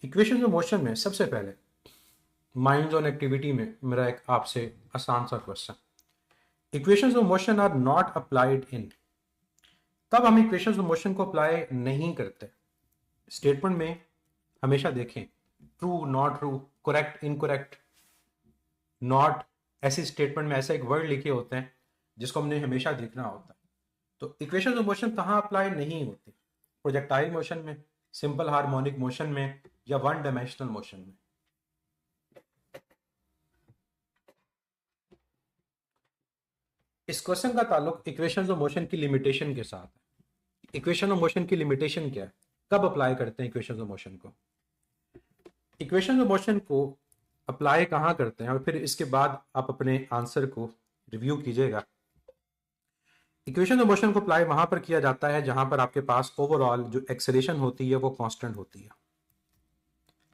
Equation of motion में सबसे पहले माइंड्स ऑन एक्टिविटी में मेरा एक आपसे आसान सा question, equations of motion are not applied in, तब हम इक्वेशंस ऑफ मोशन को अप्लाई नहीं करते। स्टेटमेंट में हमेशा देखें true not true, correct incorrect, not, ऐसी स्टेटमेंट में ऐसा एक वर्ड लिखे होते हैं जिसको हमने हमेशा देखना होता है। तो इक्वेशंस ऑफ मोशन कहाँ अप्लाई नहीं होती? प्रोजेक्टाइल मोशन में, सिंपल हार्मोनिक मोशन में, या वन डायमेंशनल मोशन में। इस क्वेश्चन का ताल्लुक इक्वेशंस ऑफ मोशन की लिमिटेशन के साथ है। इक्वेशन ऑफ मोशन की लिमिटेशन क्या है, कब अप्लाई करते हैं इक्वेशंस ऑफ मोशन को? इक्वेशंस ऑफ मोशन को अप्लाई कहाँ करते हैं, और फिर इसके बाद आप अपने आंसर को रिव्यू कीजिएगा। इक्वेशन ऑफ मोशन को अप्लाई वहां पर किया जाता है जहां पर आपके पास ओवरऑल जो एक्सेलेरेशन होती है वो कांस्टेंट होती है।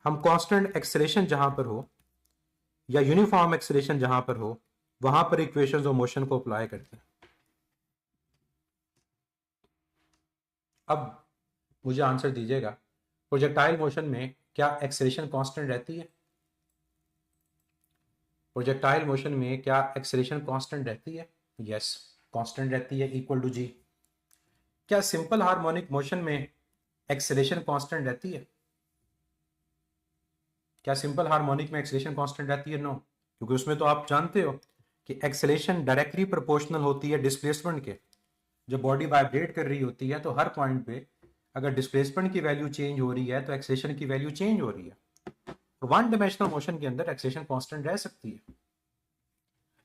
हम कांस्टेंट एक्सेलेरेशन जहां पर हो या यूनिफॉर्म एक्सेलेरेशन जहां पर हो वहां पर इक्वेशंस ऑफ मोशन को अप्लाई करते हैं। अब मुझे आंसर दीजिएगा, प्रोजेक्टाइल मोशन में क्या एक्सेलेरेशन कांस्टेंट रहती है? प्रोजेक्टाइल मोशन में क्या एक्सेलेरेशन कांस्टेंट रहती है? यस, कांस्टेंट रहती है, इक्वल टू जी। क्या सिंपल हार्मोनिक मोशन में एक्सेलेरेशन कांस्टेंट रहती है? क्या सिंपल हार्मोनिक में एक्सेलेरेशन कांस्टेंट रहती है? नो, क्योंकि उसमें तो आप जानते हो कि एक्सेलेरेशन डायरेक्टली प्रोपोर्शनल होती है डिस्प्लेसमेंट के। जब बॉडी वाइब्रेट कर रही होती है तो हर पॉइंट पे अगर डिस्प्लेसमेंट की वैल्यू चेंज हो रही है तो एक्सेलेरेशन की वैल्यू चेंज हो रही है। वन डायमेंशनल मोशन के अंदर एक्सेलेरेशन कांस्टेंट रह सकती है,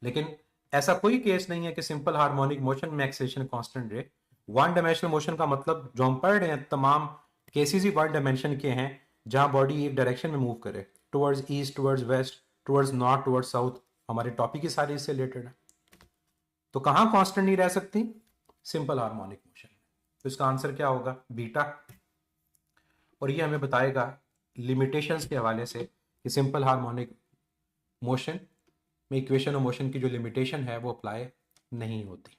लेकिन ऐसा कोई केस नहीं है कि सिंपल हार्मोनिक मोशन में एक्सेलेरेशन कांस्टेंट रहे। वन डायमेंशनल मोशन का मतलब जो हम पढ़ रहे हैं तमाम केसेस ही वन डायमेंशन के हैं, जहां बॉडी एक डायरेक्शन में मूव करे, towards east, towards waste, towards north, towards south. हमारे टॉपिक ही सारे इससे रिलेटेड है। तो कहां कांस्टेंट नहीं रह सकती? Simple harmonic motion. तो इसका आंसर क्या होगा? बीटा। और ये हमें बताएगा लिमिटेशंस के हवाले से कि सिंपल हार्मोनिक मोशन में इक्वेशन ऑफ मोशन की जो लिमिटेशन है वो अप्लाई नहीं होती।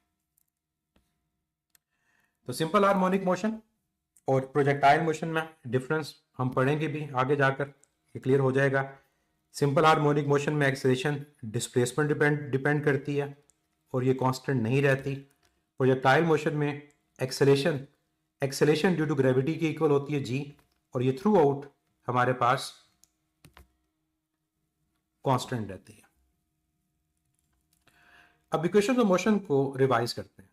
तो सिंपल हार्मोनिक मोशन और प्रोजेक्टाइल मोशन में डिफरेंस हम पढ़ेंगे भी आगे जाकर, ये क्लियर हो जाएगा। सिंपल हार्मोनिक मोशन में एक्सेलेरेशन डिस्प्लेसमेंट डिपेंड करती है और ये कांस्टेंट नहीं रहती। प्रोजेक्टाइल मोशन में एक्सेलेरेशन ड्यू टू ग्रेविटी की इक्वल होती है जी, और ये थ्रू आउट हमारे पास कांस्टेंट रहती है। अब इक्वेशन ऑफ मोशन को रिवाइज करते हैं।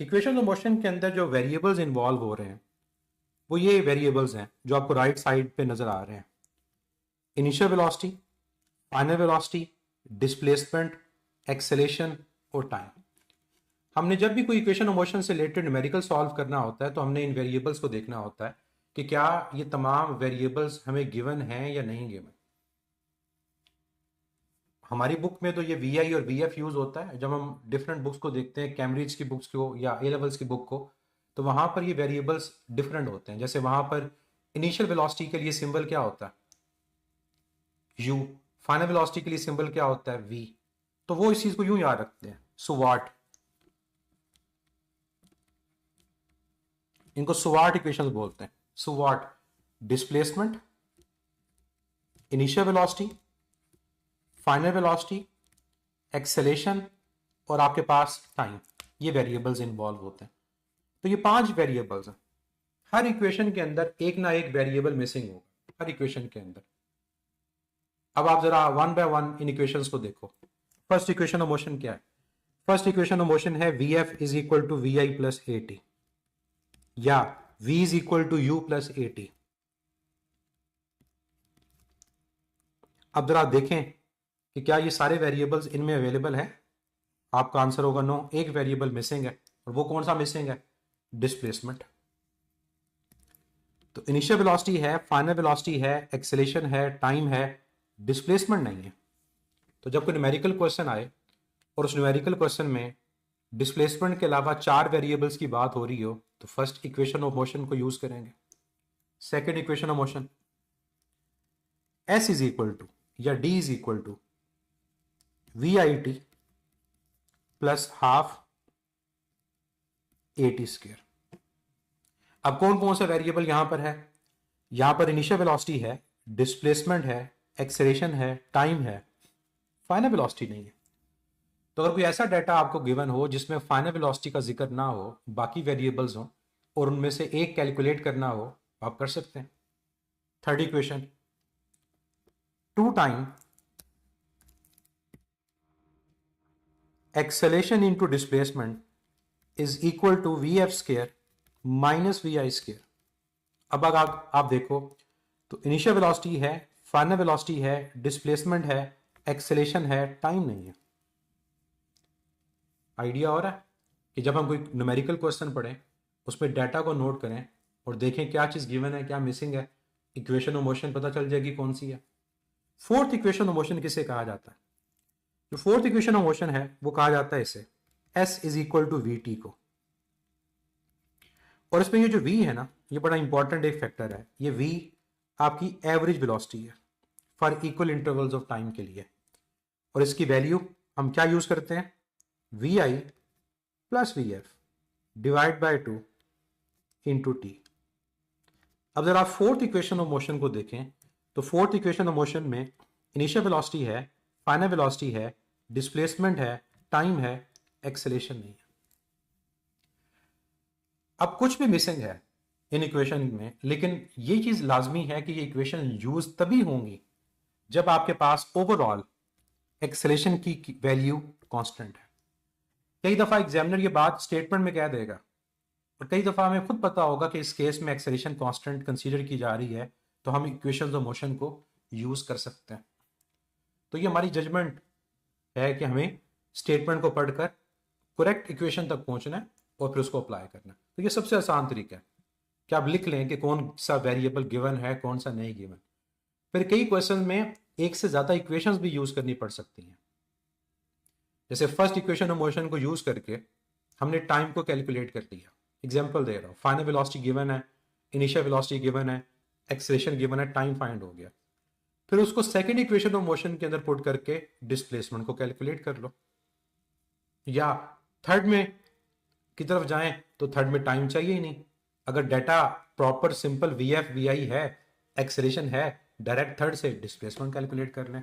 इक्वेशन ऑफ मोशन के अंदर जो वेरिएबल्स इन्वॉल्व हो रहे हैं वो ये वेरिएबल्स हैं जो आपको राइट साइड पे नजर आ रहे हैं। Initial velocity, final velocity, displacement, acceleration और टाइम। हमने जब भी कोई इक्वेशन ऑफ मोशन से रिलेटेड न्यूमेरिकल सॉल्व करना होता है तो हमने इन वेरिएबल्स को देखना होता है कि क्या ये तमाम वेरिएबल्स हमें गिवन हैं या नहीं गिवन। हमारी बुक में तो ये वी आई और वी एफ यूज होता है। जब हम डिफरेंट बुक्स को देखते हैं, कैम्ब्रिज की बुक्स को या ए लेवल्स की बुक को, तो वहां पर ये वेरिएबल्स डिफरेंट होते हैं। जैसे वहां पर इनिशियल वेलोसिटी के लिए सिंबल क्या होता है? यू। फाइनल वेलोसिटी के लिए सिंबल क्या होता है? वी। तो वो इस चीज को यूं याद रखते हैं, सुवाट। इनको सुवाट इक्वेशंस बोलते हैं। SUVAT, displacement, initial velocity, final velocity, acceleration और आपके पास टाइम, ये वेरिएबल्स इन्वॉल्व होते हैं। तो ये 5 वेरिएबल्स हैं। हर इक्वेशन के अंदर एक ना एक वेरिएबल मिसिंग होगा, हर इक्वेशन के अंदर। अब आप जरा वन बाय वन इन इक्वेशंस को देखो। फर्स्ट इक्वेशन ऑफ मोशन क्या है? फर्स्ट इक्वेशन ऑफ मोशन है V F is equal to V I plus A T, या v is equal to U plus A T. अब जरा देखें कि क्या ये सारे वेरिएबल्स इनमें अवेलेबल है। आपका आंसर होगा नो, एक वेरिएबल मिसिंग है। और वो कौन सा मिसिंग है? डिस्प्लेसमेंट। तो इनिशियल वेलोसिटी है, फाइनल वेलोसिटी है, एक्सेलेरेशन है, टाइम है, डिस्प्लेसमेंट नहीं है। तो जब कोई न्यूमेरिकल क्वेश्चन आए और उस न्यूमेरिकल क्वेश्चन में डिस्प्लेसमेंट के अलावा 4 वेरिएबल्स की बात हो रही हो तो फर्स्ट इक्वेशन ऑफ मोशन को यूज करेंगे। Second equation of motion, S is equal to या D is equal to V I T plus half A T square. अब कौन कौन सा वेरिएबल यहां पर है? यहां पर इनिशियल वेलोसिटी है, डिस्प्लेसमेंट है, एक्सेलरेशन है, टाइम है, फाइनल वेलोसिटी नहीं है। तो अगर कोई ऐसा डाटा आपको गिवन हो जिसमें फाइनल वेलोसिटी का जिक्र ना हो, बाकी वेरिएबल्स हो और उनमें से एक कैलकुलेट करना हो, आप कर सकते हैं। Third equation, 2 time acceleration into displacement is equal to V F square minus V I square. अब अगर आप देखो तो इनिशियल वेलोसिटी है, फाइनल वेलोसिटी है, डिस्प्लेसमेंट है, एक्सेलेरेशन है, टाइम नहीं है। आइडिया हो रहा है कि जब हम कोई न्यूमेरिकल क्वेश्चन पढ़ें, उसमें डाटा को नोट करें और देखें क्या चीज़ गिवन है, क्या मिसिंग है, इक्वेशन ऑफ मोशन पता चल जाएगी कौन सी है। फोर्थ इक्वेशन ऑफ मोशन किसे कहा जाता है? जो फोर्थ इक्वेशन ऑफ मोशन है वो कहा जाता है इसे S is equal to V T को। और इसमें ये जो V है ना, ये बड़ा इंपॉर्टेंट एक फैक्टर है। ये V आपकी एवरेज वेलोसिटी है for equal intervals of time के लिए। और इसकी वैल्यू हम क्या यूज करते हैं? V I plus V F divide by 2 into T. अब जरा आप फोर्थ इक्वेशन ऑफ मोशन को देखें तो फोर्थ इक्वेशन ऑफ मोशन में इनिशियल वेलोसिटी है, फाइनल वेलोसिटी है, डिस्प्लेसमेंट है, टाइम है, एक्सेलेरेशन नहीं है। अब कुछ भी मिसिंग है इन इक्वेशन में, लेकिन ये चीज लाजमी है कि ये इक्वेशन यूज तभी होंगी जब आपके पास ओवरऑल एक्सेलेरेशन की वैल्यू कांस्टेंट है। कई दफा एग्जामिनर ये बात स्टेटमेंट में कह देगा और कई दफा हमें खुद पता होगा कि इस केस में एक्सेलेरेशन कांस्टेंट कंसीडर की जा रही है, तो हम इक्वेशंस ऑफ मोशन को यूज कर सकते हैं। तो ये हमारी जजमेंट है कि हमें स्टेटमेंट को पढ़कर करेक्ट इक्वेशन तक पहुंचना है और फिर उसको अप्लाई करना है। तो ये सबसे आसान तरीका है कि आप लिख लें कि कौन सा वेरिएबल गिवन है, कौन सा नहीं गिवन। फिर कई क्वेश्चन में एक से ज्यादा इक्वेशंस भी यूज करनी पड़ सकती हैं। जैसे फर्स्ट इक्वेशन ऑफ मोशन को यूज करके हमने टाइम को कैलकुलेट कर लिया। एग्जांपल दे रहा हूं, फाइनल वेलोसिटी गिवन है, इनिशियल वेलोसिटी गिवन है, एक्सेलरेशन गिवन है, टाइम फाइंड हो गया। फिर उसको सेकंड इक्वेशन ऑफ मोशन के अंदर पुट करके डिस्प्लेसमेंट को कैलकुलेट कर लो। या थर्ड में की तरफ जाएं तो थर्ड में टाइम चाहिए ही नहीं। अगर data proper simple V F V I है, एक्सेलरेशन है, डायरेक्ट थर्ड से डिस्प्लेसमेंट कैलकुलेट कर लें।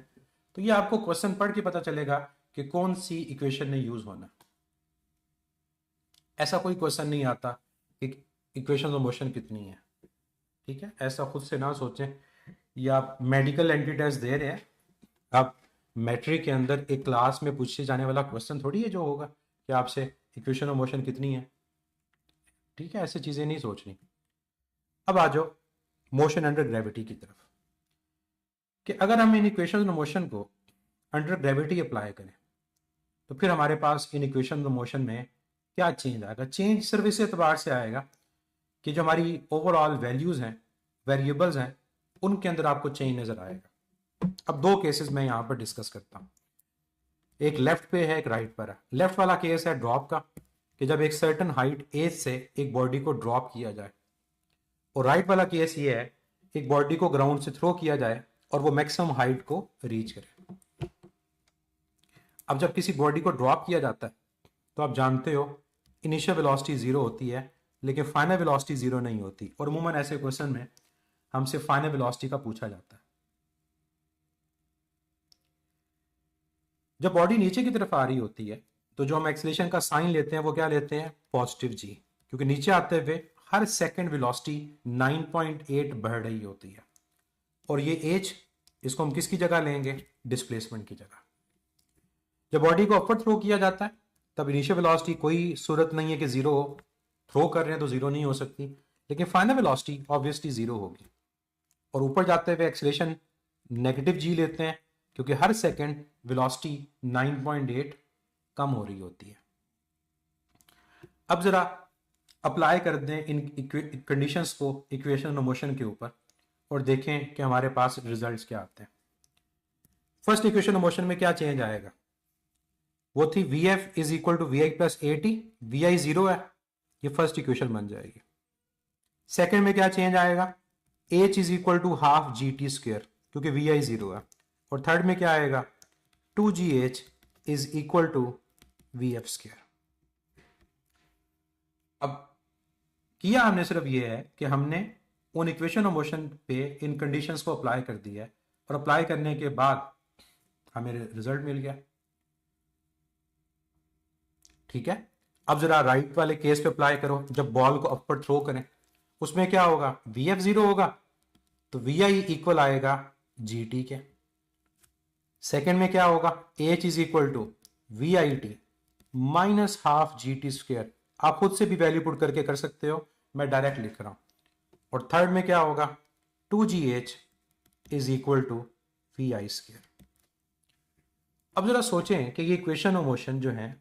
तो ये आपको क्वेश्चन पढ़ के पता चलेगा कि कौन सी इक्वेशन ने यूज होना। ऐसा कोई क्वेश्चन नहीं आता कि इक्वेशन ऑफ मोशन कितनी है, ठीक है? ऐसा खुद से ना सोचें। या आप मेडिकल एंटिटेस्ट दे रहे हैं, आप मैट्रिक के अंदर एक क्लास में पूछे जाने वाला क्वेश्चन थोड़ी है जो होगा कि आपसे इक्वेशन ऑफ मोशन कितनी है, ठीक है? ऐसी चीजें नहीं सोचनी। अब आ जाओ मोशन अंडर ग्रेविटी की तरफ, कि अगर हम इन इक्वेशन ऑफ मोशन को अंडर ग्रेविटी अप्लाई करें तो फिर हमारे पास इन इक्वेशन ऑफ मोशन में क्या चेंज आएगा? चेंज सिर्फ इस एतबार से आएगा कि जो हमारी ओवरऑल वैल्यूज हैं, वेरिएबल्स हैं, उनके अंदर आपको चेंज नजर आएगा। अब दो केसेस मैं यहां पर डिस्कस करता हूं, एक लेफ्ट पे है, एक राइट पर है। लेफ्ट वाला केस है ड्रॉप का, कि जब एक सर्टन हाइट एज से एक बॉडी को ड्रॉप किया जाए। और राइट वाला केस ये है एक बॉडी को ग्राउंड से थ्रो किया जाए और वो मैक्सिमम हाइट को रीच करे। अब जब किसी बॉडी को ड्रॉप किया जाता है तो आप जानते हो इनिशियल वेलोसिटी जीरो होती है, लेकिन फाइनल वेलोसिटी जीरो नहीं होती। और अमूमन ऐसे क्वेश्चन में हमसे फाइनल वेलोसिटी का पूछा जाता है। जब बॉडी नीचे की तरफ आ रही होती है तो जो हम एक्सेलरेशन का साइन लेते हैं वो क्या लेते हैं? पॉजिटिव जी, क्योंकि नीचे आते हुए हर सेकंड वेलोसिटी 9.8 बढ़ रही होती है। और ये एच, इसको हम किसकी जगह लेंगे? डिस्प्लेसमेंट की जगह। जब बॉडी को अपर थ्रो किया जाता है तब इनिशियल वेलोसिटी कोई सूरत नहीं है कि जीरो हो, थ्रो कर रहे हैं तो जीरो नहीं हो सकती, लेकिन फाइनल वेलोसिटी ऑब्वियसली जीरो होगी। और ऊपर जाते हुए एक्सेलरेशन नेगेटिव जी लेते हैं क्योंकि हर सेकंड वेलोसिटी 9.8 कम हो रही होती है। अब जरा अप्लाई कर दें इन कंडीशंस को इक्वेशन ऑफ मोशन के ऊपर और देखें कि हमारे पास रिजल्ट्स क्या आते हैं। फर्स्ट इक्वेशन ऑफ मोशन में क्या चेंज आएगा? वो थी V F is equal to V I plus A T, V I zero है, ये फर्स्ट इक्वेशन बन जाएगी। सेकेंड में क्या चेंज आएगा? H is equal to half G T square, क्योंकि वी आई जीरो है। और थर्ड में क्या आएगा? 2gh is equal to V F square. अब किया हमने सिर्फ ये है कि हमने उन इक्वेशन ऑफ मोशन पे इन कंडीशंस को अप्लाई कर दिया है और अप्लाई करने के बाद हमें रिजल्ट मिल गया। ठीक है, अब जरा राइट वाले केस पे अप्लाई करो, जब बॉल को अपवर्ड थ्रो करें उसमें क्या होगा, वी एफ जीरो होगा तो वी आई इक्वल आएगा जी टी के। सेकेंड में क्या होगा, H is equal to V I T minus half G T square. आप खुद से भी वैल्यू पुट करके कर सकते हो, मैं डायरेक्ट लिख रहा हूं। और थर्ड में क्या होगा, two G H is equal to V I square. अब जरा सोचें कि ये इक्वेशन ऑफ मोशन जो है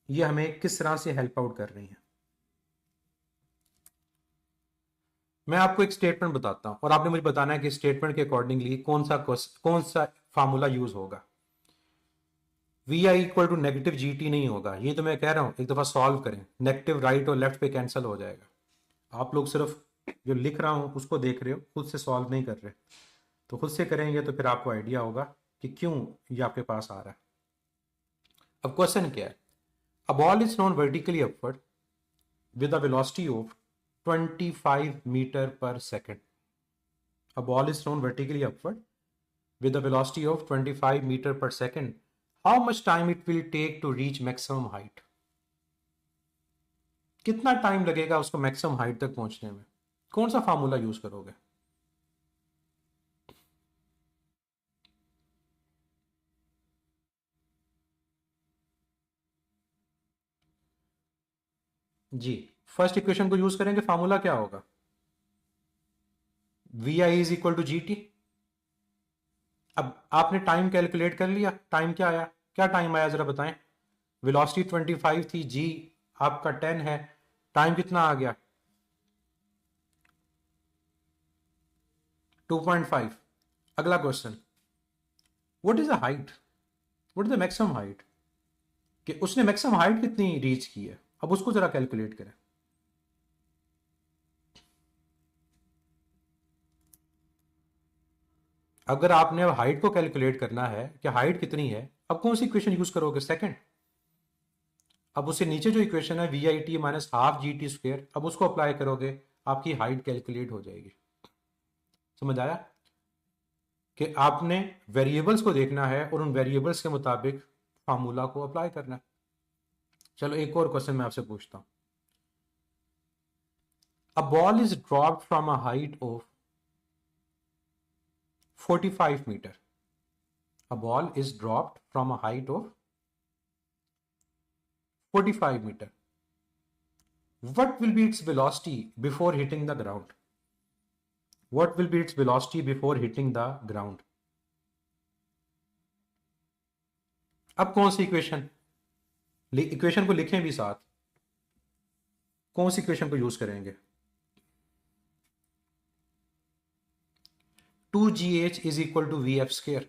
ये हमें किस तरह से हेल्प आउट कर रही है। मैं आपको एक स्टेटमेंट बताता हूं और आपने मुझे बताना है कि स्टेटमेंट के अकॉर्डिंगली कौन सा फार्मूला यूज होगा। V I equal to negative G T नहीं होगा, ये तो मैं कह रहा हूं एक दफा सॉल्व करें, नेगेटिव राइट और लेफ्ट पे कैंसिल हो जाएगा। आप लोग सिर्फ जो लिख रहा हूं उसको देख रहे हो, खुद से सॉल्व नहीं कर रहे, तो खुद से करेंगे तो फिर आपको आइडिया होगा कि क्यों ये आपके पास आ रहा है। अब क्वेश्चन क्या है, a ball is thrown vertically upward with a velocity of 25 meter per second. A ball is thrown vertically upward with a velocity of 25 meter per second. How much time it will take to reach maximum height? कितना time लगेगा उसको maximum height तक पहुंचने में? कौन सा formula use करोगे? जी, फर्स्ट इक्वेशन को यूज करेंगे, फार्मूला क्या होगा, V I is equal to G T. अब आपने टाइम कैलकुलेट कर लिया, टाइम क्या आया, क्या टाइम आया जरा बताएं। वेलोसिटी 25 थी, जी आपका 10 है, टाइम कितना आ गया 2.5। अगला question, what is the height, what is the maximum height, कि उसने मैक्सिमम हाइट कितनी रीच की है, अब उसको जरा कैलकुलेट करें। अगर आपने अब हाइट को कैलकुलेट करना है कि हाइट कितनी है, अब कौन सी इक्वेशन यूज करोगे, सेकंड। अब उससे नीचे जो इक्वेशन है V I T minus half G T square, अब उसको अप्लाई करोगे, आपकी हाइट कैलकुलेट हो जाएगी। समझ आया कि आपने वेरिएबल्स को देखना है और उन वेरिएबल्स के मुताबिक फार्मूला को अप्लाई करना है। चलो एक और क्वेश्चन मैं आपसे पूछता हूं, a ball is dropped from a height of 45 meter. A ball is dropped from a height of 45 meter. What will be its velocity before hitting the ground? What will be its velocity before hitting the ground? अब कौन सी equation, equation को लिखें भी साथ, कौन सी equation को यूज करेंगे, 2gh is equal to V F square,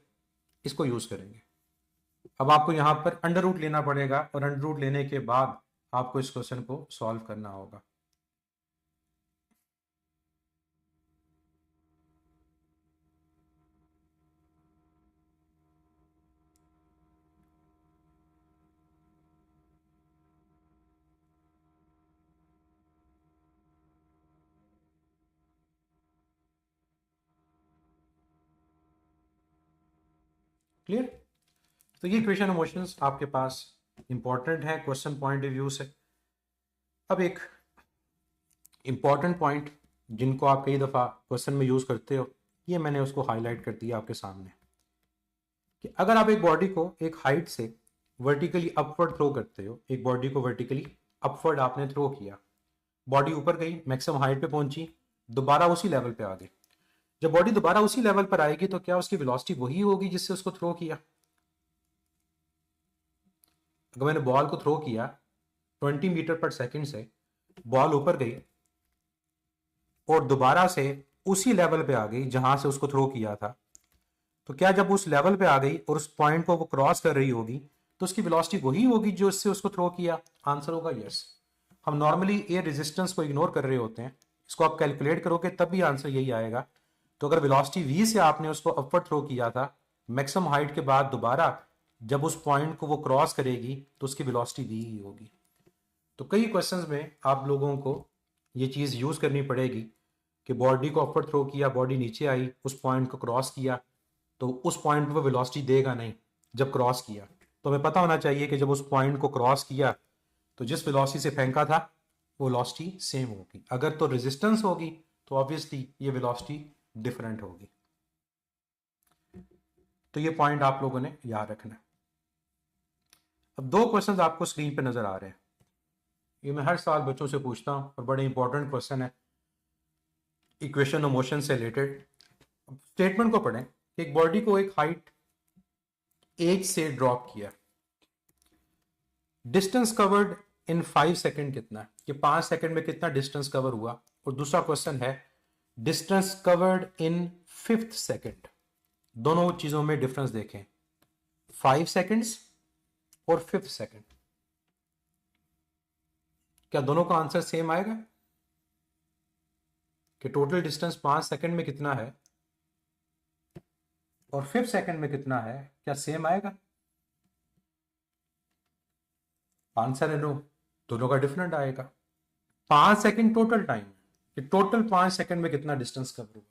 इसको यूज करेंगे। अब आपको यहां पर अंडर रूट लेना पड़ेगा और अंडर रूट लेने के बाद आपको इस क्वेश्चन को सॉल्व करना होगा। क्लियर, तो ये इक्वेशन इमोशंस आपके पास इंपॉर्टेंट है क्वेश्चन पॉइंट ऑफ व्यू से। अब एक इंपॉर्टेंट पॉइंट जिनको आप कई दफ़ा क्वेश्चन में यूज़ करते हो, ये मैंने उसको हाईलाइट कर दिया आपके सामने, कि अगर आप एक बॉडी को एक हाइट से वर्टिकली अपवर्ड थ्रो करते हो, एक बॉडी को वर्टिकली अपवर्ड आपने थ्रो किया, बॉडी ऊपर गई, मैक्सिमम हाइट पे पहुंची, दोबारा उसी लेवल पे आ गई। जब बॉडी दोबारा उसी लेवल पर आएगी तो क्या उसकी वेलोसिटी वही होगी जिससे उसको थ्रो किया। अगर मैंने बॉल को थ्रो किया 20 मीटर पर सेकंड से, बॉल ऊपर गई और दोबारा से उसी लेवल पे आ गई जहां से उसको थ्रो किया था, तो क्या जब उस लेवल पे आ गई और उस पॉइंट को वो क्रॉस कर रही होगी तो उसकी वेलोसिटी वही होगी जो इससे उसको थ्रो किया। आंसर होगा यस। हम नॉर्मली एयर रेजिस्टेंस को इग्नोर कर रहे होते हैं, इसको आप कैलकुलेट करोगे तब भी आंसर यही आएगा। तो अगर वेलोसिटी वी से आपने उसको अपवर्ड थ्रो किया था, मैक्सिमम हाइट के बाद दोबारा जब उस पॉइंट को वो क्रॉस करेगी तो उसकी वेलोसिटी वी ही होगी। तो कई क्वेश्चंस में आप लोगों को ये चीज़ यूज़ करनी पड़ेगी कि बॉडी को अपवर्ड थ्रो किया, बॉडी नीचे आई, उस पॉइंट को क्रॉस किया, तो उस पॉइंट पर वेलोसिटी देगा नहीं जब क्रॉस किया। तो हमें पता होना चाहिए कि जब उस पॉइंट को क्रॉस किया तो जिस वेलोसिटी से फेंका था वो वेलोसिटी सेम होगी। अगर तो रेजिस्टेंस होगी तो ऑब्वियसली ये वेलोसिटी डिफरेंट होगी। तो ये पॉइंट आप लोगों ने याद रखना है। अब दो क्वेश्चंस आपको स्क्रीन पे नजर आ रहे हैं, ये मैं हर साल बच्चों से पूछता हूँ और बड़े इंपॉर्टेंट क्वेश्चन है इक्वेशन ऑफ मोशन से रिलेटेड। स्टेटमेंट को पढ़ें कि एक बॉडी को एक हाइट एज से ड्रॉप किया, डिस्टेंस कवर्ड इन 5 सेकेंड कितना है, कि 5 सेकेंड में कितना डिस्टेंस कवर हुआ। और दूसरा क्वेश्चन है distance covered in 5th second. दोनों चीजों में डिफरेंस देखें, 5 सेकेंड्स और 5th सेकेंड। क्या दोनों का आंसर सेम आएगा कि टोटल डिस्टेंस 5 सेकेंड में कितना है और 5th सेकेंड में कितना है, क्या सेम आएगा? आंसर है नो, दोनों का डिफरेंट आएगा। 5 सेकेंड टोटल टाइम, कि टोटल 5 सेकेंड में कितना डिस्टेंस कवर हुआ,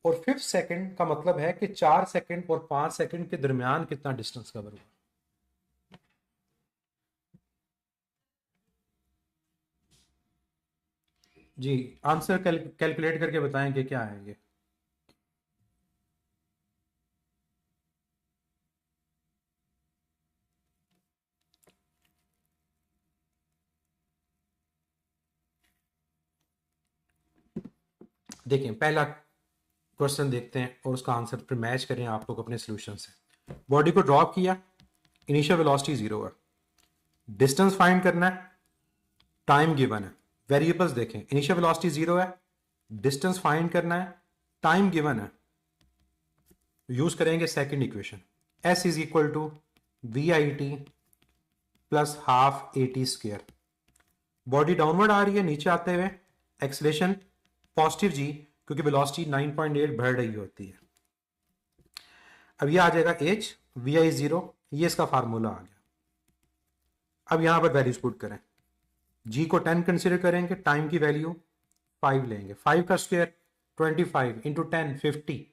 और 5th सेकेंड का मतलब है कि 4 सेकेंड और 5 सेकेंड के दरमियान कितना डिस्टेंस कवर हुआ। जी आंसर कैलकुलेट करके बताएं कि क्या है ये। देखिए पहला क्वेश्चन देखते हैं और उसका आंसर फिर मैच करें आप लोग अपने सोल्यूशन से। बॉडी को ड्रॉप किया, इनिशियल वेलोसिटी 0 है, डिस्टेंस फाइंड करना है, टाइम गिवन है। वेरिएबल्स देखें, इनिशियल वेलोसिटी 0 है, डिस्टेंस फाइंड करना है, टाइम गिवन है। यूज करेंगे second equation, s is equal to V I T plus half A T square. Body downward आ रही है नीचे आते हुए, एक्सलेशन पॉजिटिव जी, क्योंकि वेलोसिटी 9.8 बढ़ रही होती है। अब ये आ जाएगा h, वी आई 0, ये इसका फार्मूला आ गया। अब यहां पर वैल्यूज पुट करें, g को 10 कंसिडर करेंगे, टाइम की वैल्यू 5 लेंगे, 5 का स्क्वायर 25 इंटू 10 50,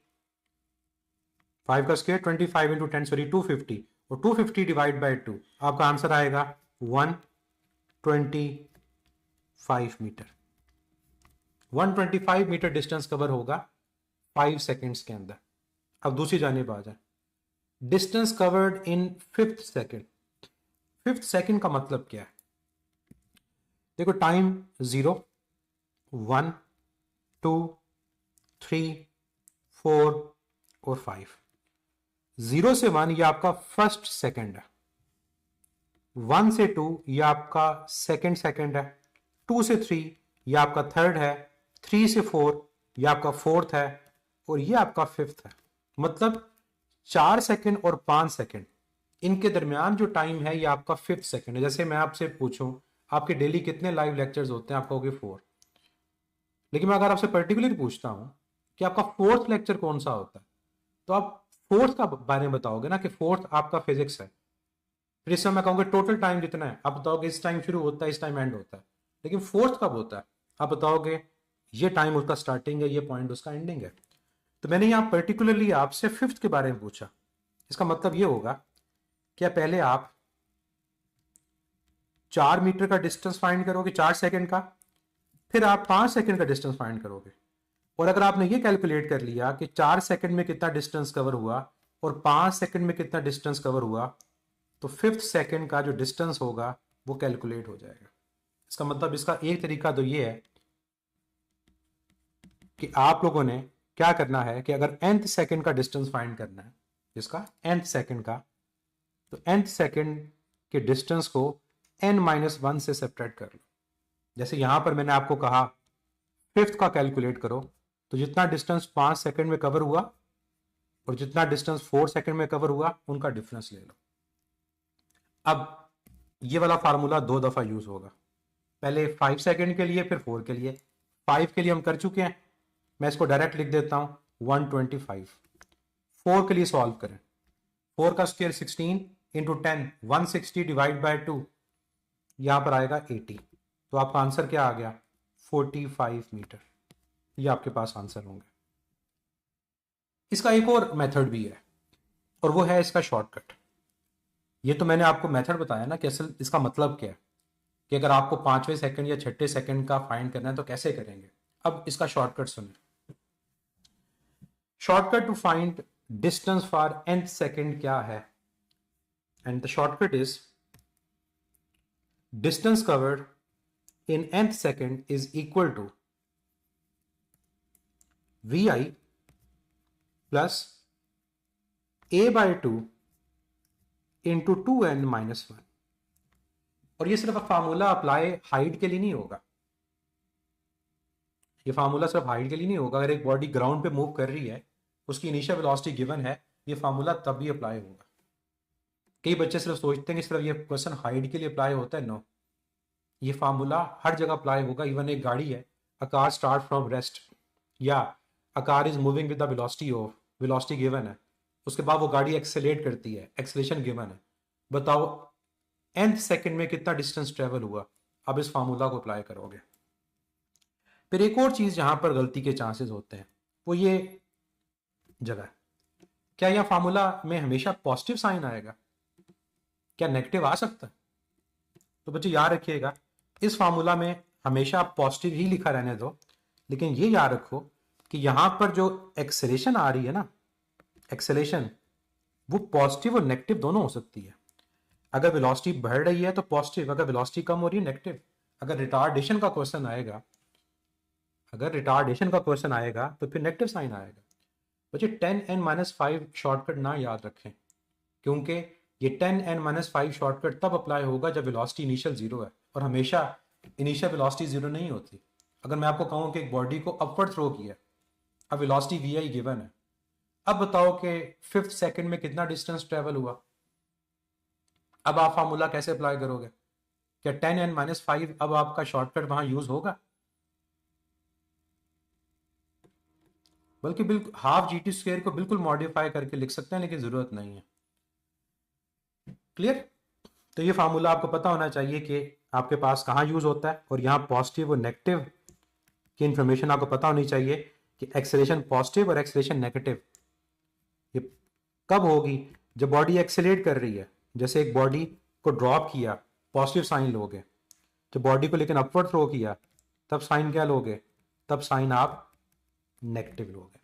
5 का स्क्वायर 25 इंटू 10 सॉरी 250, और 250 डिवाइड बाई 2 आपका आंसर आएगा 125 मीटर। 125 मीटर डिस्टेंस कवर होगा 5 सेकेंड्स के अंदर। अब दूसरी जानिब आ जाए, distance covered in 5th second. 5th second का मतलब क्या है? देखो टाइम 0, 1, 2, 3, 4 और 5। 0 से 1 ये आपका फर्स्ट सेकेंड है, 1 से 2 ये आपका सेकेंड सेकेंड है, 2 से 3 ये आपका थर्ड है, 3 से 4 ये आपका फोर्थ है, और ये आपका 5th है। मतलब 4 सेकेंड और 5 सेकेंड इनके दरमियान जो टाइम है ये आपका 5th सेकेंड है। जैसे मैं आपसे पूछूं आपके डेली कितने लाइव लेक्चर्स होते हैं, आप कहोगे 4, लेकिन मैं अगर आपसे पर्टिकुलर पूछता हूं कि आपका 4th लेक्चर कौन सा होता है, तो आप 4th का बारे में बताओगे ना कि 4th आपका फिजिक्स है। फिर इस समय मैं कहूँगा टोटल टाइम कितना है, आप बताओगे इस टाइम शुरू होता है, इस टाइम एंड होता है। लेकिन 4th कब होता है, आप बताओगे ये टाइम उसका स्टार्टिंग है, ये पॉइंट उसका एंडिंग है। तो मैंने यहाँ पर्टिकुलरली आपसे 5th के बारे में पूछा। इसका मतलब ये होगा कि पहले आप 4 मीटर का डिस्टेंस फाइंड करोगे 4 सेकेंड का, फिर आप 5 सेकेंड का डिस्टेंस फाइंड करोगे। और अगर आपने ये कैलकुलेट कर लिया कि 4 सेकेंड में कितना डिस्टेंस कवर हुआ और 5 सेकेंड में कितना डिस्टेंस कवर हुआ, तो 5th सेकेंड का जो डिस्टेंस होगा वो कैलकुलेट हो जाएगा। इसका मतलब इसका एक तरीका तो ये है कि आप लोगों ने क्या करना है कि अगर nth सेकेंड का डिस्टेंस फाइंड करना है, इसका nth सेकेंड का, तो nth सेकेंड के डिस्टेंस को n-1 से सेपरेट कर लो। जैसे यहां पर मैंने आपको कहा 5th का कैलकुलेट करो, तो जितना डिस्टेंस 5 सेकेंड में कवर हुआ और जितना डिस्टेंस 4 सेकेंड में कवर हुआ उनका डिफरेंस ले लो। अब ये वाला फार्मूला 2 दफा यूज होगा, पहले 5 सेकेंड के लिए फिर 4 के लिए। 5 के लिए हम कर चुके हैं, मैं इसको डायरेक्ट लिख देता हूं 125। 4 के लिए सॉल्व करें, 4 का स्क्वायर 16 इंटू 10, 160 डिवाइड बाय 2, यहां पर आएगा 80। तो आपका आंसर क्या आ गया 45 मीटर। ये आपके पास आंसर होंगे। इसका एक और मेथड भी है और वो है इसका शॉर्टकट। ये तो मैंने आपको मेथड बताया ना कि असल इसका मतलब क्या है, कि अगर आपको 5वें सेकंड या 6ठे सेकंड का फाइंड करना है तो कैसे करेंगे। अब इसका शॉर्टकट सुनिए। Shortcut to find distance for nth second क्या है, and the shortcut is distance covered in nth second is equal to vi plus a by 2 into 2n minus 1। और ये सिर्फ फार्मूला अप्लाई हाइट के लिए नहीं होगा, ये फार्मूला सिर्फ हाइट के लिए नहीं होगा। अगर एक बॉडी ग्राउंड पे मूव कर रही है, उसकी इनिशियल वेलोसिटी गिवन है, ये फार्मूला तब भी अप्लाई होगा। कई बच्चे सिर्फ सोचते हैं कि सिर्फ ये क्वेश्चन हाइट के लिए अप्लाई होता है, नो, ये फार्मूला हर जगह अप्लाई होगा। इवन एक गाड़ी है, a car start from rest या a car is moving with the velocity given है, उसके बाद वो गाड़ी एक्सेलेरेट करती है, एक्सेलेरेशन गिवन है, बताओ nth सेकंड में कितना डिस्टेंस ट्रेवल हुआ। अब इस फार्मूला को अप्लाई करोगे। फिर एक और चीज जहां पर गलती के चांसेस होते हैं वो ये जगह, क्या यह फार्मूला में हमेशा पॉजिटिव साइन आएगा, क्या नेगेटिव आ सकता है। तो बच्चे याद रखिएगा, इस फार्मूला में हमेशा पॉजिटिव ही लिखा रहने दो, लेकिन ये याद रखो कि यहां पर जो एक्सेलेरेशन आ रही है ना, एक्सेलेरेशन वो पॉजिटिव और नेगेटिव दोनों हो सकती है। अगर वेलोसिटी बढ़ रही है तो पॉजिटिव, अगर वेलोसिटी कम हो रही है नेगेटिव। अगर रिटार्डेशन का क्वेश्चन आएगा, अगर रिटार्डेशन का क्वेश्चन आएगा तो फिर नेगेटिव साइन आएगा। बच्चे 10n-5 शॉर्टकट ना याद रखें, क्योंकि ये 10n-5 शॉर्टकट तब अप्लाई होगा जब वेलोसिटी इनिशियल जीरो है, और हमेशा इनिशियल वेलोसिटी जीरो नहीं होती। अगर मैं आपको कहूं कि एक बॉडी को अपवर्ड थ्रो किया, अब वेलोसिटी vi गिवन है, अब बताओ कि 5th सेकंड में कितना डिस्टेंस ट्रेवल हुआ। अब आप फार्मूला कैसे अप्लाई करोगे, क्या 10n-5 अब आपका शॉर्टकट वहां यूज होगा, बल्कि बिल्कुल हाफ GT² को बिल्कुल मॉडिफाई करके लिख सकते हैं, लेकिन जरूरत नहीं है। क्लियर। तो ये फार्मूला आपको पता होना चाहिए कि आपके पास कहाँ यूज होता है, और यहाँ पॉजिटिव और नेगेटिव की इंफॉर्मेशन आपको पता होनी चाहिए कि एक्सेलेरेशन पॉजिटिव और एक्सेलेरेशन नेगेटिव ये कब होगी, जब बॉडी एक्सेलेरेट कर रही है। जैसे एक बॉडी को ड्रॉप किया, पॉजिटिव साइन लोगे, जब बॉडी को लेकिन अपवर्ड थ्रो किया तब साइन क्या लोगे, तब साइन आप नेगेटिव लोगे।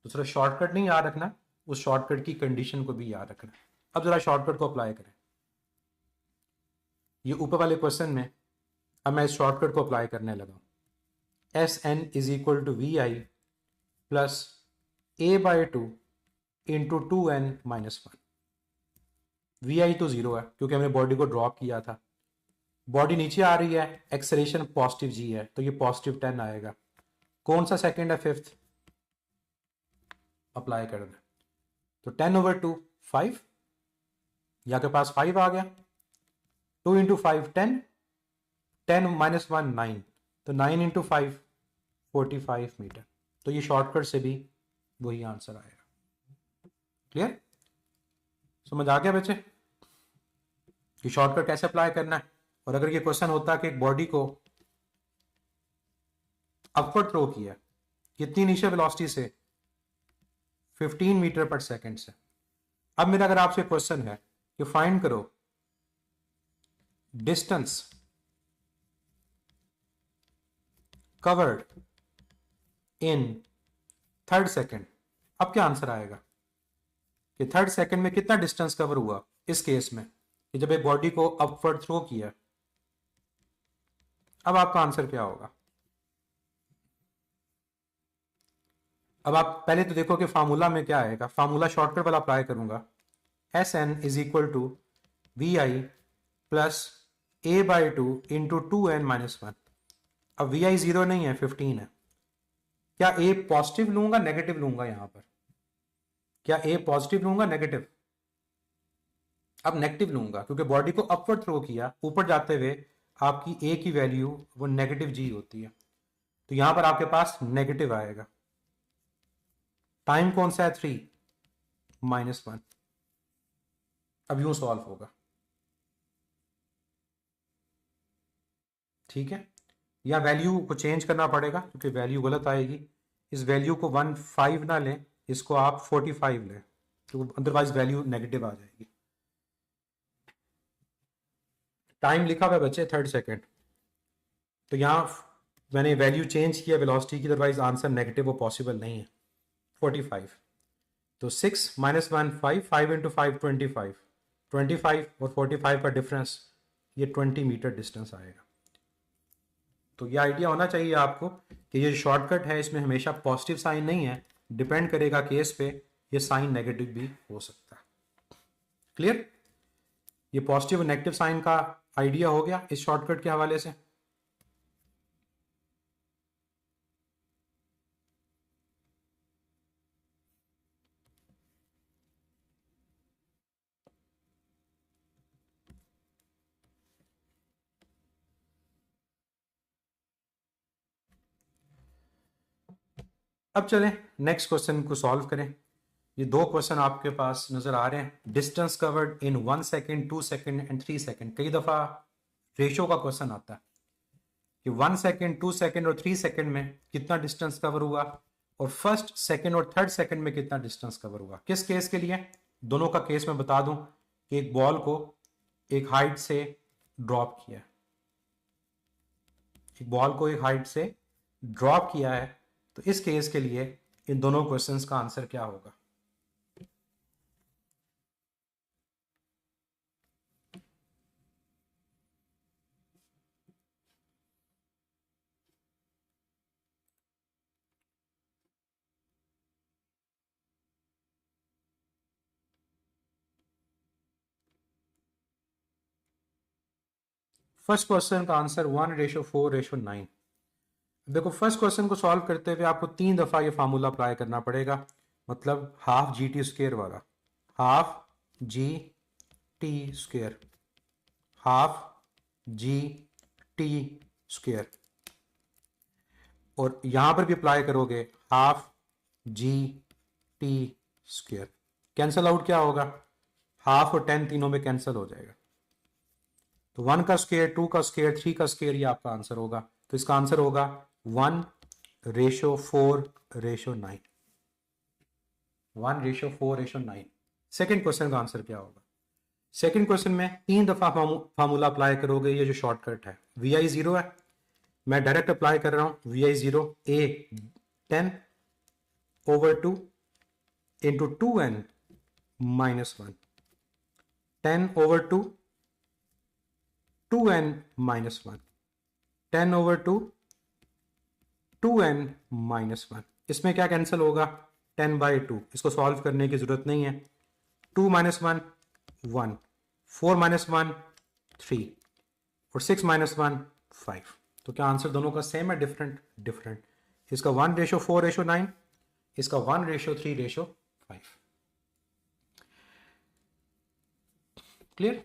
तो सिर्फ शॉर्टकट नहीं याद रखना, उस शॉर्टकट की कंडीशन को भी याद रखना। अब जरा शॉर्टकट को अप्लाई करें। ये ऊपर वाले क्वेश्चन में अब मैं इस शॉर्टकट को अप्लाई करने लगा। Sn is equal to vi plus a by 2 into 2n minus 1। vi तो जीरो है क्योंकि हमने बॉडी को ड्रॉप किया था, बॉडी नीचे आ रही है, एक्सेलेरेशन पॉजिटिव g है, तो ये पॉजिटिव 10 आएगा। कौन सा सेकंड है, 5th, अप्लाई कर दें। तो 10/2 5, यहाँ के पास 5 आ गया, 2 इंटू 5 10, 10 माइनस 1 9, तो 9 इंटू 5 45 मीटर। तो ये शॉर्टकट से भी वही आंसर आएगा। क्लियर, समझ आ गया बच्चे कि शॉर्टकट कैसे अप्लाई करना है। और अगर ये क्वेश्चन होता कि एक बॉडी को अपवर्ड थ्रो किया, कितनी इनिशियल वेलोसिटी से, 15 मीटर पर सेकंड से। अब मेरा अगर आपसे क्वेश्चन है कि फाइंड करो distance covered in 3rd second, अब क्या आंसर आएगा कि 3rd सेकंड में कितना डिस्टेंस कवर हुआ इस केस में कि जब एक बॉडी को अपवर्ड थ्रो किया। अब आपका आंसर क्या होगा। अब आप पहले तो देखो कि फार्मूला में क्या आएगा, फार्मूला शॉर्टकट वाला अप्लाई करूंगा। Sn is equal to vi plus a by 2 into 2n minus 1। अब vi जीरो नहीं है, 15 है। क्या a पॉजिटिव लूंगा नेगेटिव लूंगा, यहां पर क्या a पॉजिटिव लूंगा नेगेटिव, अब नेगेटिव लूंगा क्योंकि बॉडी को अपवर्ड थ्रो किया, ऊपर जाते हुए आपकी a की वैल्यू वो नेगेटिव g होती है, तो यहां पर आपके पास नेगेटिव आएगा। टाइम कौन सा है, 3 माइनस 1। अब यूं सॉल्व होगा, ठीक है। या वैल्यू को चेंज करना पड़ेगा क्योंकि वैल्यू गलत आएगी। इस वैल्यू को 15 ना लें, इसको आप 45 लें, तो अदरवाइज वैल्यू नेगेटिव आ जाएगी। टाइम लिखा हुआ है बच्चे 3rd सेकेंड, तो यहाँ मैंने वैल्यू चेंज किया वेलोसिटी की, अदरवाइज आंसर नेगेटिव वो पॉसिबल नहीं है। 45, तो 6 - 1 5, 5 × 5 25, 25 और 45 का डिफरेंस ये 20 मीटर डिस्टेंस आएगा। तो ये आइडिया होना चाहिए आपको कि ये शॉर्टकट है, इसमें हमेशा पॉजिटिव साइन नहीं है, डिपेंड करेगा केस पे, ये साइन नेगेटिव भी हो सकता है। क्लियर? ये पॉजिटिव और नेगेटिव साइन का आइडिया हो गया इस शॉर्टकट के हवाले से। अब चलें नेक्स्ट क्वेश्चन को सॉल्व करें। ये दो क्वेश्चन आपके पास नजर आ रहे हैं। Distance covered in 1 second, 2 second and 3 second. कई दफा रेशो का क्वेश्चन आता है कि 1 सेकेंड, 2 सेकेंड और 3 सेकेंड में कितना डिस्टेंस कवर हुआ और फर्स्ट, सेकेंड और थर्ड सेकेंड में कितना डिस्टेंस कवर हुआ। किस केस के लिए? दोनों का केस मैं बता दूं कि एक बॉल को एक हाइट से ड्रॉप किया, एक बॉल को एक हाइट से ड्रॉप किया है, तो इस केस के लिए इन दोनों क्वेश्चंस का आंसर क्या होगा? फर्स्ट क्वेश्चन का आंसर 1:4:9। देखो, फर्स्ट क्वेश्चन को सॉल्व करते हुए आपको 3 दफा ये फार्मूला अप्लाई करना पड़ेगा, मतलब हाफ GT² वाला, हाफ GT², हाफ GT², और यहां पर भी अप्लाई करोगे हाफ GT²। कैंसल आउट क्या होगा? हाफ और 10 तीनों में कैंसिल हो जाएगा, तो 1 का स्क्वायर, 2 का स्क्वायर, 3 का स्क्वायर, ये आपका आंसर होगा। तो इसका आंसर होगा 1:4:9। 1:4:9। सेकेंड क्वेश्चन का आंसर क्या होगा? सेकेंड क्वेश्चन में 3 दफा फार्मूला अप्लाई करोगे। ये जो शॉर्टकट है, VI 0 है, मैं डायरेक्ट अप्लाई कर रहा हूं। VI 0 A 10/2 into 2n - 1, 10/2 2n - 1, 10/2 2n - 1। इसमें क्या कैंसिल होगा? 10/2। इसको सॉल्व करने की जरूरत नहीं है। 2 - 1 1, 4 - 1 3 और 6 - 1 5। तो क्या आंसर दोनों का सेम है, डिफरेंट? डिफरेंट। इसका 1:4:9, इसका 1:3:5। Clear?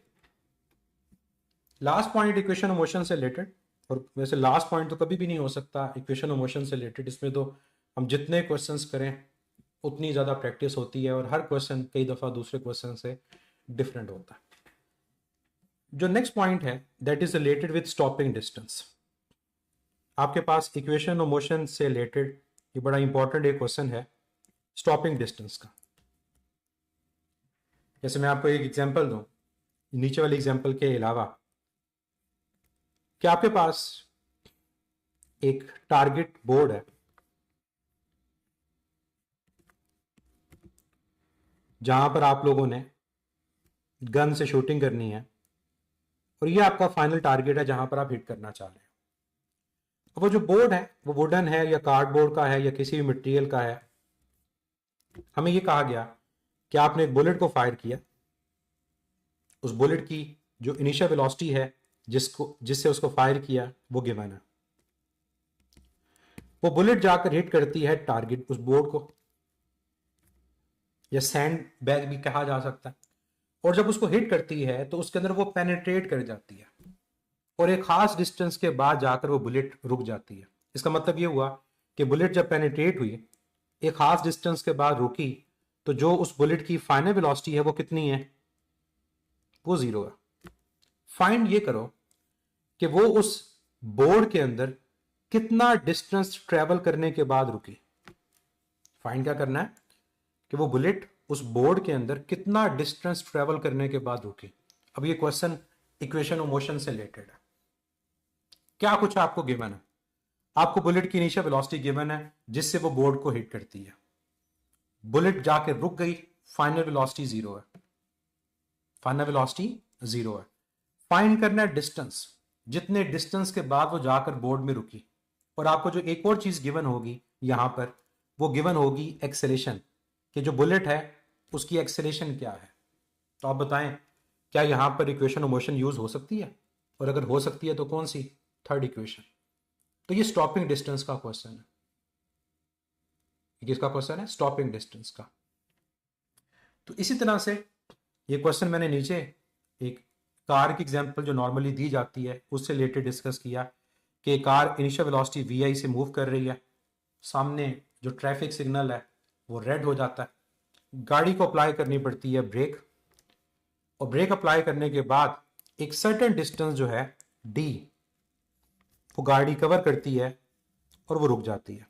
Last point equation of motion से रिलेटेड, और वैसे लास्ट पॉइंट तो कभी भी नहीं हो सकता इक्वेशन ऑफ मोशन से रिलेटेड। इसमें तो हम जितने क्वेश्चंस करें उतनी ज़्यादा प्रैक्टिस होती है, और हर क्वेश्चन कई दफ़ा दूसरे क्वेश्चन से डिफरेंट होता है। जो नेक्स्ट पॉइंट है that is related with stopping distance. आपके पास इक्वेशन ऑफ मोशन से रिलेटेड ये बड़ा इंपॉर्टेंट एक क्वेश्चन है स्टॉपिंग डिस्टेंस का। जैसे मैं आपको एक एग्जांपल दूं, नीचे वाले एग्जांपल के अलावा, कि आपके पास एक टारगेट बोर्ड है जहां पर आप लोगों ने गन से शूटिंग करनी है, और ये आपका फाइनल टारगेट है जहां पर आप हिट करना चाह रहे हो। अब वो जो बोर्ड है वो वुडन है या कार्डबोर्ड का है या किसी भी मटेरियल का है। हमें ये कहा गया कि आपने एक बुलेट को फायर किया, उस बुलेट की जो इनिशियल वेलोसिटी है जिससे उसको फायर किया वो गिवन है। वो बुलेट जाकर हिट करती है टारगेट, उस बोर्ड को, या सैंड बैग भी कहा जा सकता है, और जब उसको हिट करती है तो उसके अंदर वो पेनिट्रेट कर जाती है, और एक खास डिस्टेंस के बाद जाकर वो बुलेट रुक जाती है। इसका मतलब ये हुआ कि बुलेट जब पेनिट्रेट हुई, एक खास डिस्टेंस के बाद रुकी, तो जो उस बुलेट की फाइनल वेलोसिटी है वो कितनी है? वो 0 है। फाइंड ये करो कि वो उस बोर्ड के अंदर कितना डिस्टेंस ट्रेवल करने के बाद रुकी। फाइंड क्या करना है कि वो बुलेट उस बोर्ड के अंदर कितना डिस्टेंस ट्रेवल करने के बाद रुकी। अब ये क्वेश्चन इक्वेशन ऑफ मोशन से रिलेटेड है। क्या कुछ आपको गिवन है, आपको बुलेट की इनिशियल वेलोसिटी गिवन है जिससे वो बोर्ड को हिट करती है, बुलेट जाके रुक गई, फाइनल वेलोसिटी जीरो है, फाइनल वेलोसिटी जीरो है। फाइंड करना है डिस्टेंस, जितने डिस्टेंस के बाद वो जाकर बोर्ड में रुकी। और आपको जो एक और चीज गिवन होगी यहां पर, वो गिवन होगी एक्सेलेरेशन, कि जो बुलेट है उसकी एक्सेलेरेशन क्या है। तो आप बताएं क्या यहां पर इक्वेशन ऑफ मोशन यूज हो सकती है, और अगर हो सकती है तो कौन सी, थर्ड इक्वेशन। तो ये स्टॉपिंग डिस्टेंस का क्वेश्चन है। किसका क्वेश्चन है, स्टॉपिंग डिस्टेंस का। तो इसी तरह से ये क्वेश्चन मैंने नीचे एक कार की एग्जांपल जो नॉर्मली दी जाती है उससे रिलेटेड डिस्कस किया कि कार इनिशियल वेलोसिटी वी से मूव कर रही है, सामने जो ट्रैफिक सिग्नल है वो रेड हो जाता है, गाड़ी को अप्लाई करनी पड़ती है ब्रेक, और ब्रेक अप्लाई करने के बाद एक सर्टेन डिस्टेंस जो है डी वो गाड़ी कवर करती है और वो रुक जाती है।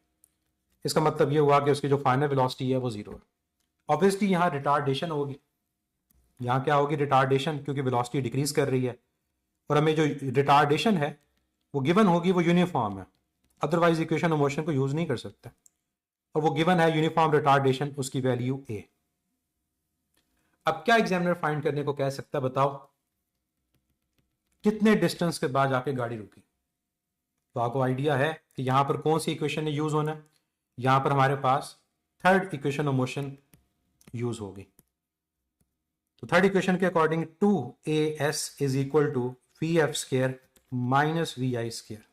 इसका मतलब ये हुआ कि उसकी जो फाइनल वेलोसिटी है वो जीरो है। ऑब्वियसली यहाँ रिटार्डेशन होगी, यहाँ क्या होगी, रिटार्डेशन, क्योंकि वेलोसिटी डिक्रीज कर रही है, और हमें जो रिटार्डेशन है वो गिवन होगी, वो यूनिफॉर्म है, अदरवाइज इक्वेशन ऑफ मोशन को यूज नहीं कर सकते, और वो गिवन है यूनिफॉर्म रिटार्डेशन, उसकी वैल्यू ए। अब क्या एग्जामिनर फाइंड करने को कह सकता है, बताओ कितने डिस्टेंस के बाद जाके गाड़ी रुकी। तो आपको आइडिया है कि यहां पर कौन सी इक्वेशन यूज होना है, यहां पर हमारे पास third equation of motion use होगी। तो थर्ड इक्वेशन के according 2as is equal to V F square minus V I square.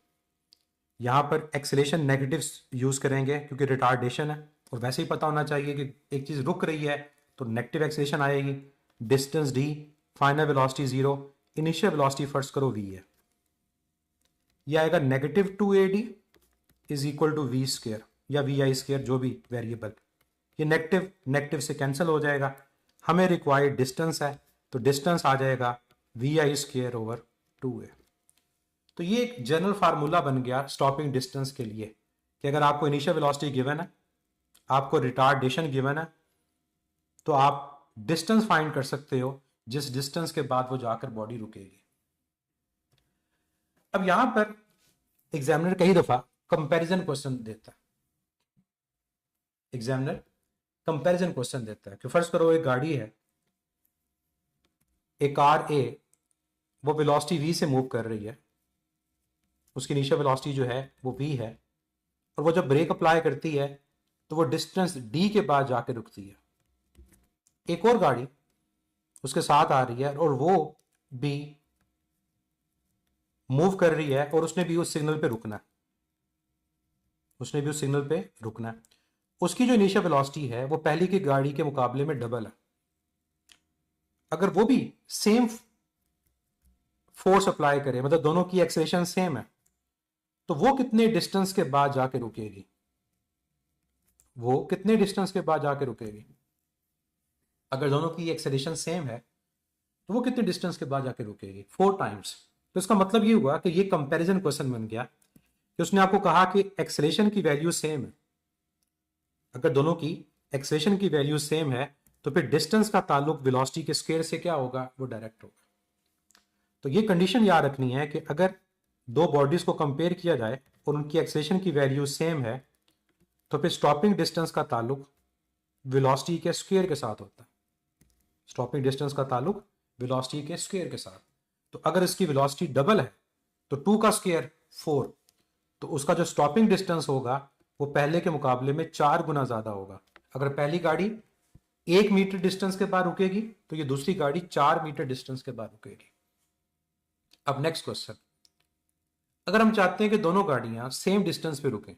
यहां पर एक्सेलेरेशन नेगेटिव यूज करेंगे क्योंकि रिटार्डेशन है, और वैसे ही पता होना चाहिए कि एक चीज रुक रही है तो नेगेटिव एक्सेलेरेशन आएगी। Distance D, final velocity zero, initial velocity first करो वी है, यह आएगा negative 2ad is equal to V square या वी आई स्क्वायर, जो भी वेरिएबल। ये नेगेटिव नेगेटिव से कैंसिल हो जाएगा, हमें रिक्वायर्ड डिस्टेंस है तो डिस्टेंस आ जाएगा we I square over 2a। तो ये एक जनरल फार्मूला बन गया स्टॉपिंग डिस्टेंस के लिए कि अगर आपको इनिशियल वेलोसिटी गिवन है, आपको रिटार्डेशन गिवन है, तो आप डिस्टेंस फाइंड कर सकते हो जिस डिस्टेंस के बाद वो जाकर बॉडी रुकेगी। अब यहां पर एग्जामिनर कई दफा कंपैरिजन क्वेश्चन देता है, एग्जामिनर कंपैरिजन क्वेश्चन देता है कि फर्ज करो एक गाड़ी है, एक कार ए वो वेलोसिटी वी से मूव कर रही है, उसकी इनिशियल वेलोसिटी जो है वो वी है, और वो जब ब्रेक अप्लाई करती है तो वो डिस्टेंस डी के बाद जाके रुकती है। एक और गाड़ी उसके साथ आ रही है और वो भी मूव कर रही है और उसने भी उस सिग्नल पे रुकना है, उसने भी उस सिग्नल पे रुकना है। उसकी जो इनिशियल वेलोसिटी है वो पहली की गाड़ी के मुकाबले में डबल है। अगर वो भी सेम फोर्स अप्लाई करे, मतलब दोनों की एक्सेलेरेशन सेम है, तो वो कितने डिस्टेंस के बाद जाके रुकेगी, वो कितने डिस्टेंस के बाद जाके रुकेगी। अगर दोनों की एक्सेलेरेशन सेम है तो वो कितने डिस्टेंस के बाद जाके रुकेगी, 4 टाइम्स। तो इसका मतलब ये हुआ कि ये कंपैरिजन क्वेश्चन बन गया कि उसने आपको कहा कि एक्सेलेरेशन की वैल्यू सेम है, अगर दोनों की एक्सेलेरेशन की वैल्यू सेम है तो फिर डिस्टेंस का ताल्लुक वेलोसिटी के स्क्वायर से क्या होगा, वो डायरेक्ट होगा। तो ये कंडीशन याद रखनी है कि अगर दो बॉडीज को कंपेयर किया जाए और उनकी एक्सेलेरेशन की वैल्यू सेम है तो फिर स्टॉपिंग डिस्टेंस का ताल्लुक वेलोसिटी के स्क्वायर के साथ होता है, स्टॉपिंग डिस्टेंस का ताल्लुक वेलोसिटी के स्क्वायर के साथ। तो अगर इसकी वेलोसिटी डबल है तो 2 का स्क्वायर 4, तो उसका जो स्टॉपिंग डिस्टेंस होगा वो पहले के मुकाबले में 4 गुना ज्यादा होगा। अगर पहली गाड़ी 1 मीटर डिस्टेंस के बाद रुकेगी तो ये दूसरी गाड़ी 4 मीटर डिस्टेंस के बाद रुकेगी। अब नेक्स्ट क्वेश्चन, अगर हम चाहते हैं कि दोनों गाड़ियां सेम डिस्टेंस पे रुकें,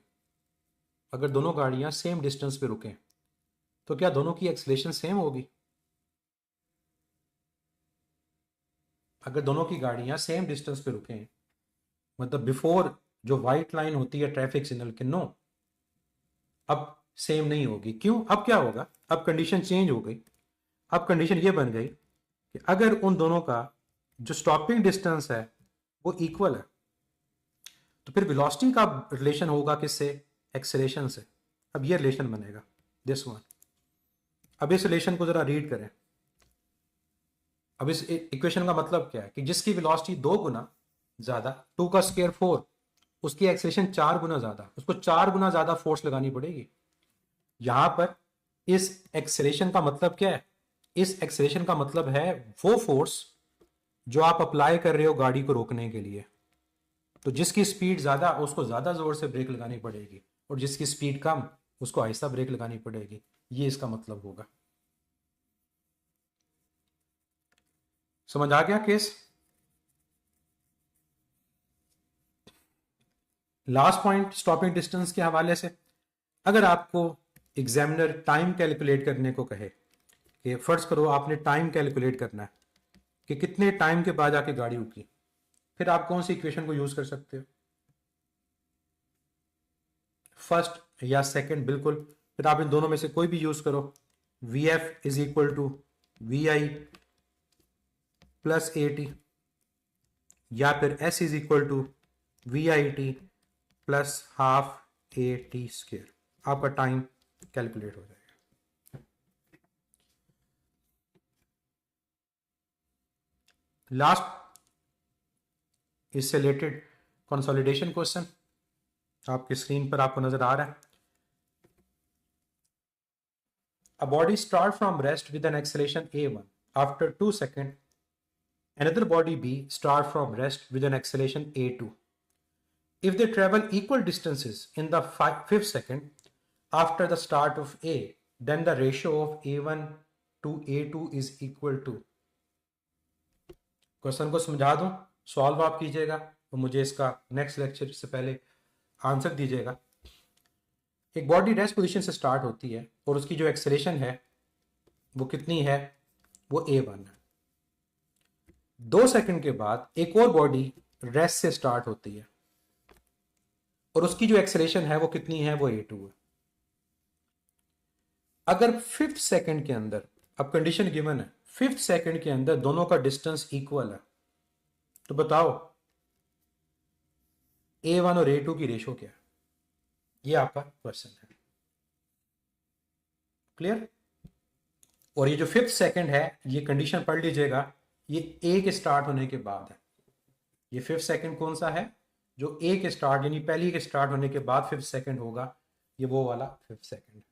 अगर दोनों गाड़ियां सेम डिस्टेंस पे रुकें तो क्या दोनों की एक्सेलेरेशन सेम होगी। अगर दोनों की गाड़ियां सेम डिस्टेंस पे रुकें, मतलब बिफोर जो व्हाइट लाइन होती है ट्रैफिक सिग्नल के, नो, अब सेम नहीं होगी। क्यों, अब क्या होगा, अब कंडीशन चेंज हो गई। अब कंडीशन ये बन गई कि अगर उन दोनों का जो स्टॉपिंग डिस्टेंस है वो इक्वल है, तो फिर वेलोसिटी का रिलेशन होगा किससे? एक्सेलरेशन से। अब ये रिलेशन बनेगा, दिस वन। अब इस रिलेशन को जरा रीड करें। अब इस इक्वेशन का मतलब क्या है कि जिसकी वेलोसिटी 2 गुना ज्यादा, 2 का स्क्वायर 4, उसकी एक्सेलरेशन 4 गुना ज्यादा, उसको 4 गुना ज्यादा फोर्स लगानी पड़ेगी। यहां पर इस एक्सेलरेशन का मतलब क्या है? इस एक्सेलरेशन का मतलब है वो फोर्स जो आप अप्लाई कर रहे हो गाड़ी को रोकने के लिए। तो जिसकी स्पीड ज्यादा उसको ज्यादा जोर से ब्रेक लगानी पड़ेगी, और जिसकी स्पीड कम उसको आहिस्ता ब्रेक लगानी पड़ेगी। ये इसका मतलब होगा। समझ आ गया case? Last point stopping distance के हवाले से, अगर आपको एग्जामिनर टाइम कैलकुलेट करने को कहे कि फर्ज करो आपने टाइम कैलकुलेट करना है कि कितने टाइम के बाद आके गाड़ी रुकी, फिर आप कौन सी इक्वेशन को यूज कर सकते हो? फर्स्ट या सेकंड, बिल्कुल। फिर आप इन दोनों में से कोई भी यूज करो। V F is equal to V I plus A T, या फिर S is equal to V I T plus half A T square. आपका टाइम कैलकुलेट हो जाएगा। लास्ट इससे रिलेटेड कंसोलिडेशन क्वेश्चन आपकी स्क्रीन पर आपको नजर आ रहा है। A body start from rest with an acceleration a1 after 2 seconds. Another body B start from rest with an acceleration a2. If they travel equal distances in the 5th second after the start of A, then the ratio of a1 to a2 is equal to। Question को समझा दूं, solve आप कीजिएगा और मुझे इसका next lecture से पहले आंसर दीजिएगा। एक बॉडी रेस्ट पोजीशन से स्टार्ट होती है और उसकी जो एक्सेलरेशन है वो कितनी है? वो a1 है। 2 सेकंड के बाद एक और बॉडी रेस्ट से स्टार्ट होती है और उसकी जो एक्सेलरेशन है वो कितनी है? वो a2 है। अगर 5th सेकंड के अंदर, अब कंडीशन गिवन है, 5th सेकंड के अंदर दोनों का डिस्टेंस इक्वल है, तो बताओ a1 और a2 की रेशो क्या है? ये आपका क्वेश्चन है। क्लियर? और ये जो 5th सेकंड है, ये कंडीशन पढ़ लीजिएगा, ये ए के स्टार्ट होने के बाद है। ये 5th सेकंड कौन सा है? जो ए के स्टार्ट यानी पहली के स्टार्ट होने के बाद 5th सेकंड होगा, ये वो वाला 5th सेकंड।